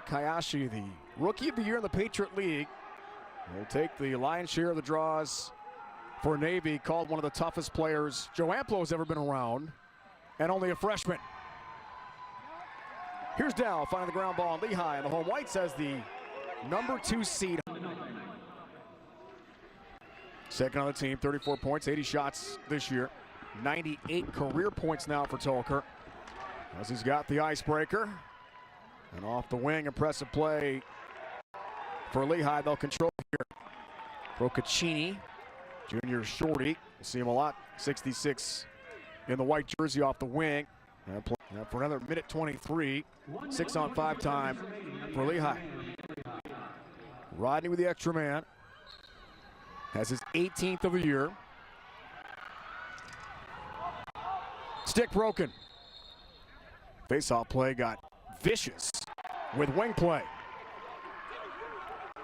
Zach Hyashi, the Rookie of the Year in the Patriot League, will take the lion's share of the draws for Navy, called one of the toughest players Joe Amplo has ever been around, and only a freshman. Here's Dow finding the ground ball on Lehigh, and the home white says the #2 seed. Second on the team, 34 points, 80 shots this year. 98 career points now for Tolker, as he's got the icebreaker. And off the wing, impressive play for Lehigh. They'll control here. Procaccini, junior shorty. We'll see him a lot. 66 in the white jersey off the wing. And for another minute 23. 6-on-5 time for Lehigh. Rodney with the extra man. Has his 18th of the year. Stick broken. Face-off play got vicious with wing play.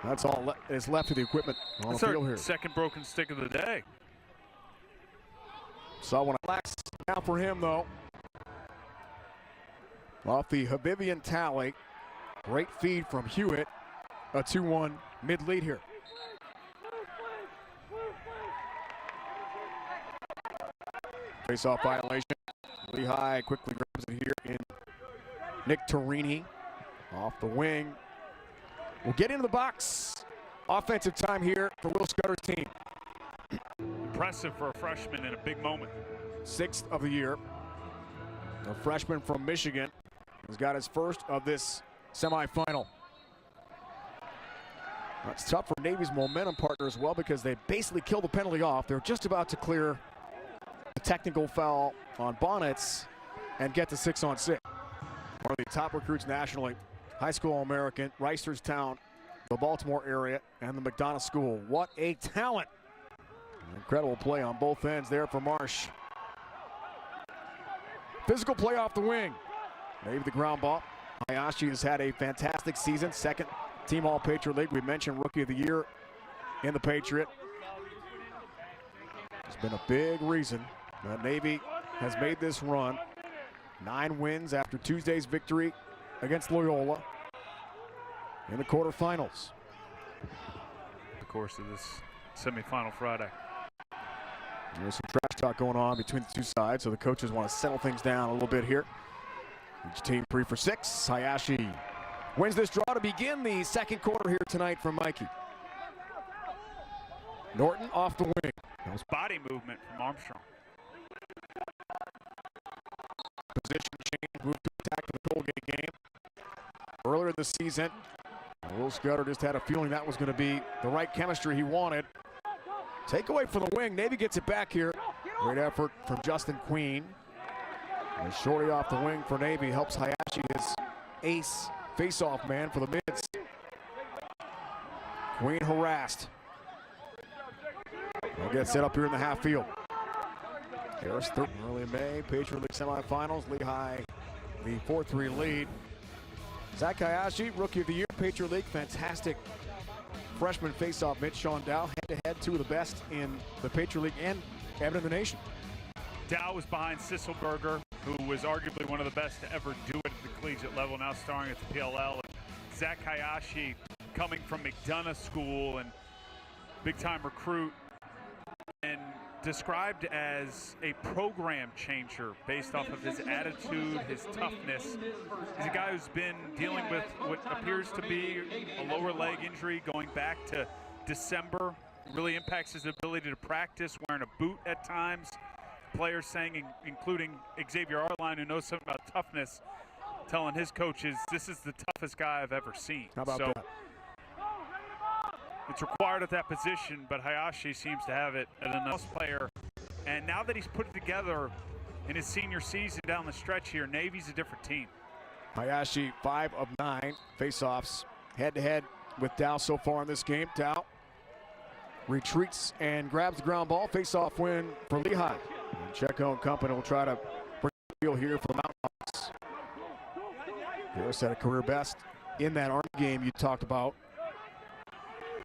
That's all is left of the equipment on the field here. Second broken stick of the day. Saw one last now for him though. Off the Habibian tally. Great feed from Hewitt. A 2-1 mid lead here. Face-off violation. Lehigh quickly grabs it here in Nick Torini. Off the wing. We'll get into the box. Offensive time here for Will Scudder's team. Impressive for a freshman in a big moment. 6th of the year. A freshman from Michigan has got his first of this semifinal. It's tough for Navy's momentum partner as well, because they basically killed the penalty off. They're just about to clear a technical foul on Bonnets and get to 6-on-6. One of the top recruits nationally, high school All-American, Reisterstown, the Baltimore area, and the McDonough School. What a talent! An incredible play on both ends there for Marsh. Physical play off the wing. Maybe the ground ball. Hyashi has had a fantastic season. Second team All-Patriot League. We mentioned Rookie of the Year in the Patriot. It's been a big reason that Navy has made this run. 9 wins after Tuesday's victory against Loyola in the quarterfinals. The course of this semifinal Friday. There's some trash talk going on between the two sides, so the coaches want to settle things down a little bit here. Each team 3 for 6. Hyashi wins this draw to begin the second quarter here tonight from Mikey. Norton off the wing. That was body movement from Armstrong. Position change, move to attack the Colgate game. Earlier this season, Will Scudder just had a feeling that was going to be the right chemistry he wanted. Takeaway for the wing. Navy gets it back here. Great effort from Justin Queen. And shorty off the wing for Navy helps Hyashi, his ace face-off man for the mids. Queen harassed. They'll get set up here in the half field. Harris, early in May, Patriot League semifinals. Lehigh, the 4-3 lead. Zach Hyashi, Rookie of the Year, Patriot League, fantastic freshman face-off. Mitch Sean Dow, head-to-head, 2 of the best in the Patriot League and in the nation. Dow was behind Sisselberger, who was arguably one of the best to ever do it at the collegiate level, now starring at the PLL. And Zach Hyashi, coming from McDonough School and big-time recruit, and described as a program changer based off of his attitude, his toughness. He's a guy who's been dealing with what appears to be a lower leg injury going back to December. Really impacts his ability to practice, wearing a boot at times. Players saying, including Xavier Arline, who knows something about toughness, telling his coaches, this is the toughest guy I've ever seen. How about that? It's required at that position, but Hyashi seems to have it as an player. And now that he's put it together in his senior season down the stretch here, Navy's a different team. Hyashi, 5 of 9 face-offs head-to-head with Dow so far in this game. Dow retreats and grabs the ground ball. Face-off win for Lehigh. And Checo and company will try to bring the field here for the Mountain Hawks. Harris had a career best in that Army game you talked about.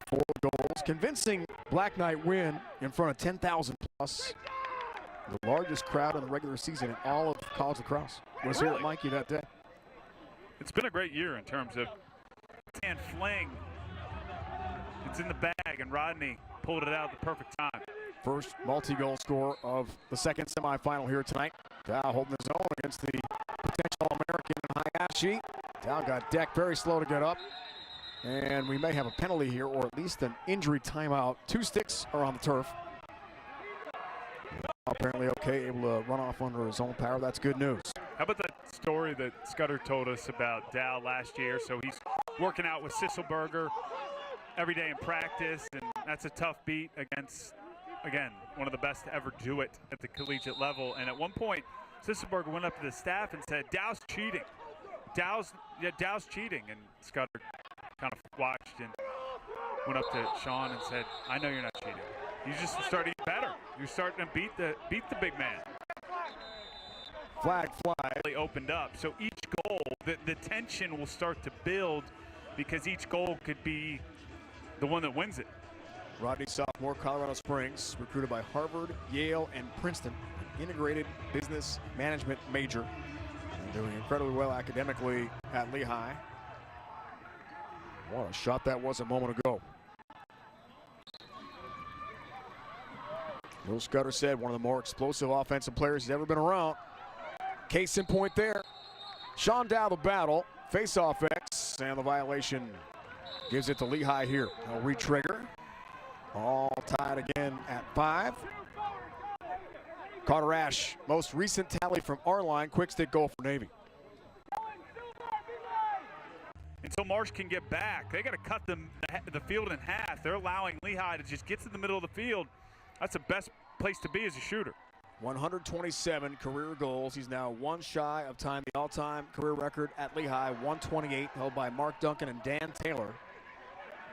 4 goals. Convincing Black Knight win in front of 10,000 plus. The largest crowd in the regular season in all of college lacrosse was here at Mikey that day. It's been a great year in terms of left-hand fling. It's in the bag, and Rodney pulled it out at the perfect time. First multi-goal scorer of the second semifinal here tonight. Dow holding his own against the potential American Hyashi. Dow got decked, very slow to get up. And we may have a penalty here, or at least an injury timeout. 2 sticks are on the turf. Apparently okay, able to run off under his own power. That's good news. How about that story that Scudder told us about Dow last year? So he's working out with Sisselberger every day in practice, and that's a tough beat against, again, one of the best to ever do it at the collegiate level. And at one point, Sisselberger went up to the staff and said, Dow's cheating. Dow's cheating. And Scudder kind of watched and went up to Sean and said, I know you're not cheating. You just started to get better. You're starting to beat the big man. Flag fly. Really opened up. So each goal, the tension will start to build because each goal could be the one that wins it. Rodney, sophomore, Colorado Springs, recruited by Harvard, Yale, and Princeton. Integrated business management major. And doing incredibly well academically at Lehigh. What a shot that was a moment ago. Will Scudder said one of the more explosive offensive players he's ever been around. Case in point there. Sean Dow the battle. Face-off X, and the violation gives it to Lehigh here. They'll re-trigger. All tied again at 5. Carter Ash, most recent tally from our line, quick stick goal for Navy. Until Marsh can get back, they got to cut the field in half. They're allowing Lehigh to just get to the middle of the field. That's the best place to be as a shooter. 127 career goals. He's now one shy of tying the all-time career record at Lehigh, 128, held by Mark Duncan and Dan Taylor,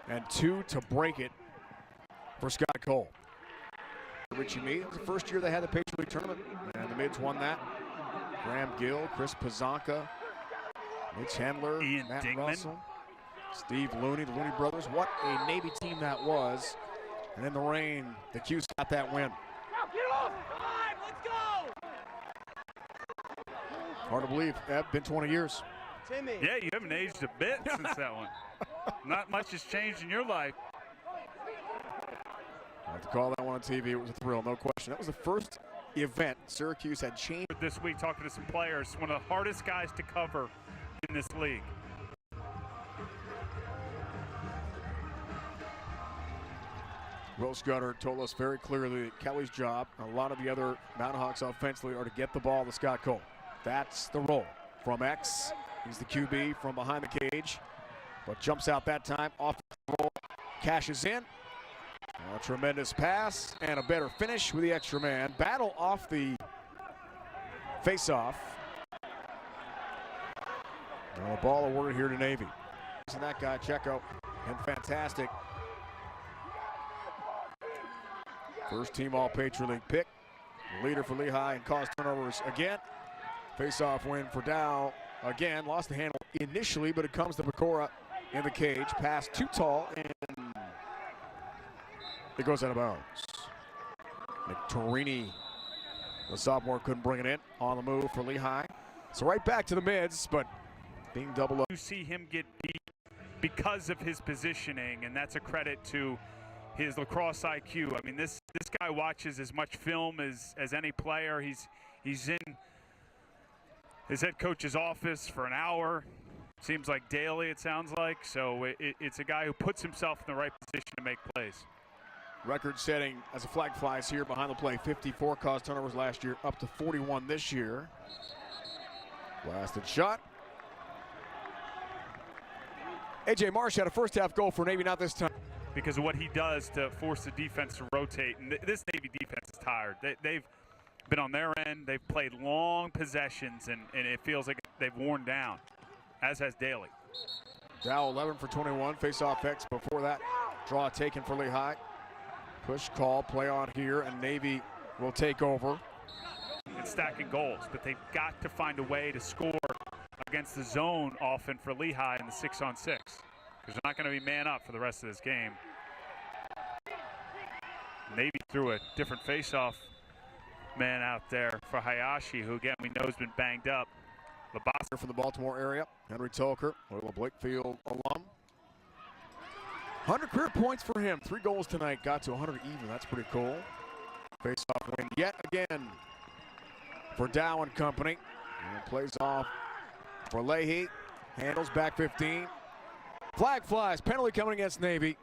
and 2 to break it for Scott Cole. Richie Meade, it was the first year they had the Patriot League tournament, and the Mids won that. Graham Gill, Chris Pazanka, Mitch Hendler, Ian Matt Dingman. Russell, Steve Looney, the Looney brothers. What a Navy team that was. And in the rain, the Cuse got that win. Hard to believe. Been 20 years. Yeah, you haven't aged a bit since that one. Not much has changed in your life. I have to call that one on TV. It was a thrill, no question. That was the first event Syracuse had changed. This week, talking to some players, one of the hardest guys to cover in this league. Will Scudder told us very clearly that Kelly's job, and a lot of the other Mountain Hawks offensively, are to get the ball to Scott Cole. That's the roll from X. He's the QB from behind the cage, but jumps out that time. Off the roll, cashes in. A tremendous pass and a better finish with the extra man. Battle off the face-off. And the ball awarded here to Navy. And that guy, Checo, and fantastic. First team All-Patriot League pick. Leader for Lehigh and caused turnovers again. Face-off win for Dow. Again, lost the handle initially, but it comes to Pecora in the cage. Pass too tall, and it goes out of bounds. Torini, the sophomore, couldn't bring it in. On the move for Lehigh. So right back to the mids, but being doubled up. You see him get beat because of his positioning, and that's a credit to his lacrosse IQ. I mean, this guy watches as much film as any player. He's in his head coach's office for an hour. Seems like daily, it sounds like. So it's a guy who puts himself in the right position to make plays. Record setting as a flag flies here behind the play. 54 caused turnovers last year, up to 41 this year. Blasted shot. A.J. Marsh had a first half goal for Navy, not this time. Because of what he does to force the defense to rotate. And this Navy defense is tired. They've been on their end. They've played long possessions, and it feels like they've worn down, as has Daly. Dow 11 for 21, face-off X before that. Draw taken for Lehigh. Push call, play on here, and Navy will take over. And stacking goals, but they've got to find a way to score against the zone often for Lehigh in the 6-on-6. Because they're not going to be man up for the rest of this game. Navy threw a different face-off man out there for Hyashi, who again we know has been banged up. Lobosco from the Baltimore area. Henry Tolker, a little Blakefield alum. 100 career points for him. 3 goals tonight. Got to 100 even. That's pretty cool. Face-off win yet again for Dow and company. And plays off for Lehigh. Handles back 15. Flag flies. Penalty coming against Navy.